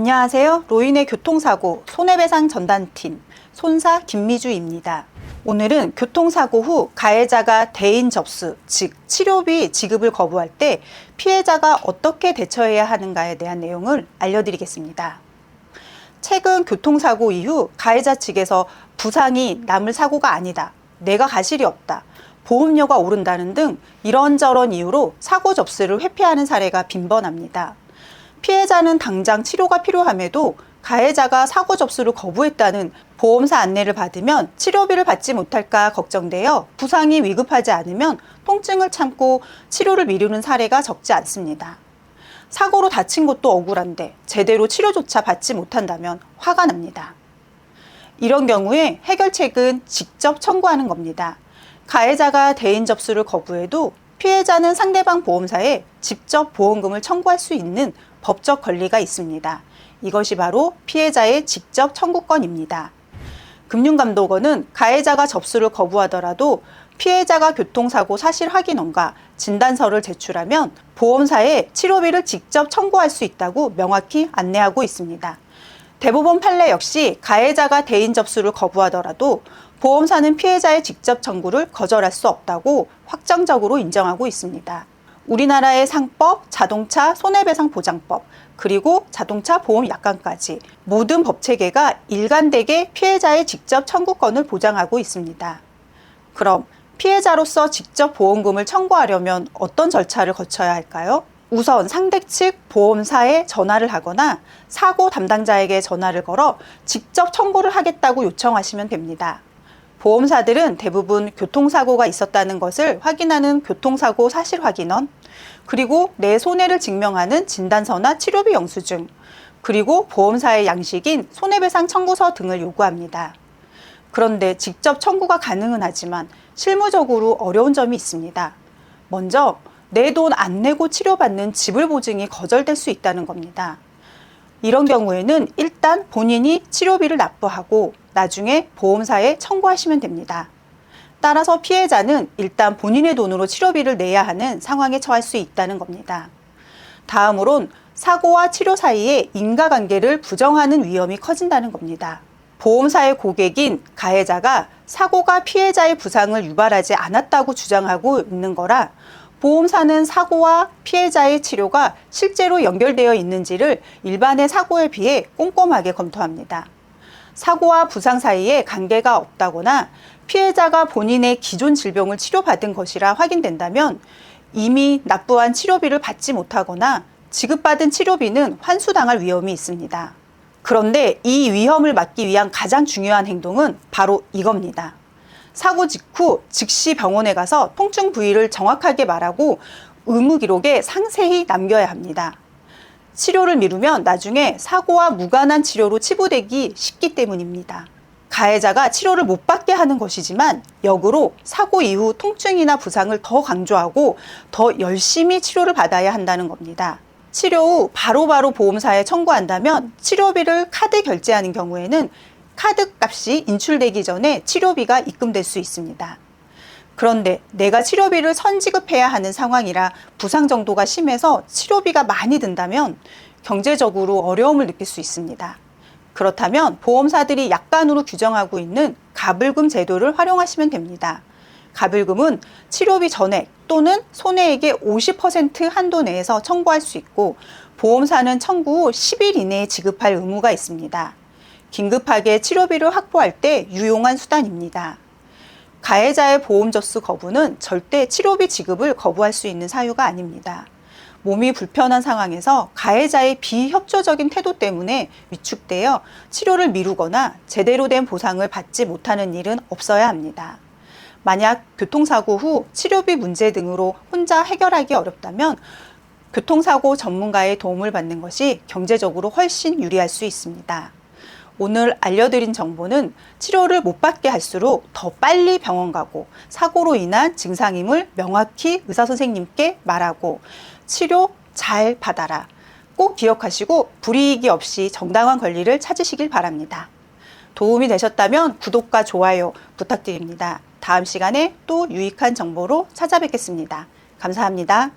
안녕하세요. 로인의 교통사고 손해배상 전담팀 손사 김미주입니다. 오늘은 교통사고 후 가해자가 대인 접수, 즉 치료비 지급을 거부할 때 피해자가 어떻게 대처해야 하는가에 대한 내용을 알려드리겠습니다. 최근 교통사고 이후 가해자 측에서 부상이 남을 사고가 아니다, 내가 가실이 없다, 보험료가 오른다는 등 이런저런 이유로 사고 접수를 회피하는 사례가 빈번합니다. 피해자는 당장 치료가 필요함에도 가해자가 사고 접수를 거부했다는 보험사 안내를 받으면 치료비를 받지 못할까 걱정되어 부상이 위급하지 않으면 통증을 참고 치료를 미루는 사례가 적지 않습니다. 사고로 다친 것도 억울한데 제대로 치료조차 받지 못한다면 화가 납니다. 이런 경우에 해결책은 직접 청구하는 겁니다. 가해자가 대인 접수를 거부해도 피해자는 상대방 보험사에 직접 보험금을 청구할 수 있는 법적 권리가 있습니다. 이것이 바로 피해자의 직접 청구권입니다. 금융감독원은 가해자가 접수를 거부하더라도 피해자가 교통사고 사실 확인원과 진단서를 제출하면 보험사에 치료비를 직접 청구할 수 있다고 명확히 안내하고 있습니다. 대법원 판례 역시 가해자가 대인 접수를 거부하더라도 보험사는 피해자의 직접 청구를 거절할 수 없다고 확정적으로 인정하고 있습니다. 우리나라의 상법, 자동차 손해배상보장법, 그리고 자동차 보험약관까지 모든 법체계가 일관되게 피해자의 직접 청구권을 보장하고 있습니다. 그럼 피해자로서 직접 보험금을 청구하려면 어떤 절차를 거쳐야 할까요? 우선 상대 측 보험사에 전화를 하거나 사고 담당자에게 전화를 걸어 직접 청구를 하겠다고 요청하시면 됩니다. 보험사들은 대부분 교통사고가 있었다는 것을 확인하는 교통사고 사실 확인원, 그리고 내 손해를 증명하는 진단서나 치료비 영수증, 그리고 보험사의 양식인 손해배상 청구서 등을 요구합니다. 그런데 직접 청구가 가능은 하지만 실무적으로 어려운 점이 있습니다. 먼저 내 돈 안 내고 치료받는 지불 보증이 거절될 수 있다는 겁니다. 이런 경우에는 일단 본인이 치료비를 납부하고 나중에 보험사에 청구하시면 됩니다. 따라서 피해자는 일단 본인의 돈으로 치료비를 내야 하는 상황에 처할 수 있다는 겁니다. 다음으론 사고와 치료 사이에 인과관계를 부정하는 위험이 커진다는 겁니다. 보험사의 고객인 가해자가 사고가 피해자의 부상을 유발하지 않았다고 주장하고 있는 거라 보험사는 사고와 피해자의 치료가 실제로 연결되어 있는지를 일반의 사고에 비해 꼼꼼하게 검토합니다. 사고와 부상 사이에 관계가 없다거나 피해자가 본인의 기존 질병을 치료받은 것이라 확인된다면 이미 납부한 치료비를 받지 못하거나 지급받은 치료비는 환수당할 위험이 있습니다. 그런데 이 위험을 막기 위한 가장 중요한 행동은 바로 이겁니다. 사고 직후 즉시 병원에 가서 통증 부위를 정확하게 말하고 의무 기록에 상세히 남겨야 합니다. 치료를 미루면 나중에 사고와 무관한 치료로 치부되기 쉽기 때문입니다. 가해자가 치료를 못 받게 하는 것이지만 역으로 사고 이후 통증이나 부상을 더 강조하고 더 열심히 치료를 받아야 한다는 겁니다. 치료 후 바로바로 보험사에 청구한다면 치료비를 카드 결제하는 경우에는 카드 값이 인출되기 전에 치료비가 입금될 수 있습니다. 그런데 내가 치료비를 선지급해야 하는 상황이라 부상 정도가 심해서 치료비가 많이 든다면 경제적으로 어려움을 느낄 수 있습니다. 그렇다면 보험사들이 약관으로 규정하고 있는 가불금 제도를 활용하시면 됩니다. 가불금은 치료비 전액 또는 손해액의 50% 한도 내에서 청구할 수 있고 보험사는 청구 후 10일 이내에 지급할 의무가 있습니다. 긴급하게 치료비를 확보할 때 유용한 수단입니다. 가해자의 보험 접수 거부는 절대 치료비 지급을 거부할 수 있는 사유가 아닙니다. 몸이 불편한 상황에서 가해자의 비협조적인 태도 때문에 위축되어 치료를 미루거나 제대로 된 보상을 받지 못하는 일은 없어야 합니다. 만약 교통사고 후 치료비 문제 등으로 혼자 해결하기 어렵다면 교통사고 전문가의 도움을 받는 것이 경제적으로 훨씬 유리할 수 있습니다. 오늘 알려드린 정보는 치료를 못 받게 할수록 더 빨리 병원 가고 사고로 인한 증상임을 명확히 의사선생님께 말하고 치료 잘 받아라. 꼭 기억하시고 불이익이 없이 정당한 권리를 찾으시길 바랍니다. 도움이 되셨다면 구독과 좋아요 부탁드립니다. 다음 시간에 또 유익한 정보로 찾아뵙겠습니다. 감사합니다.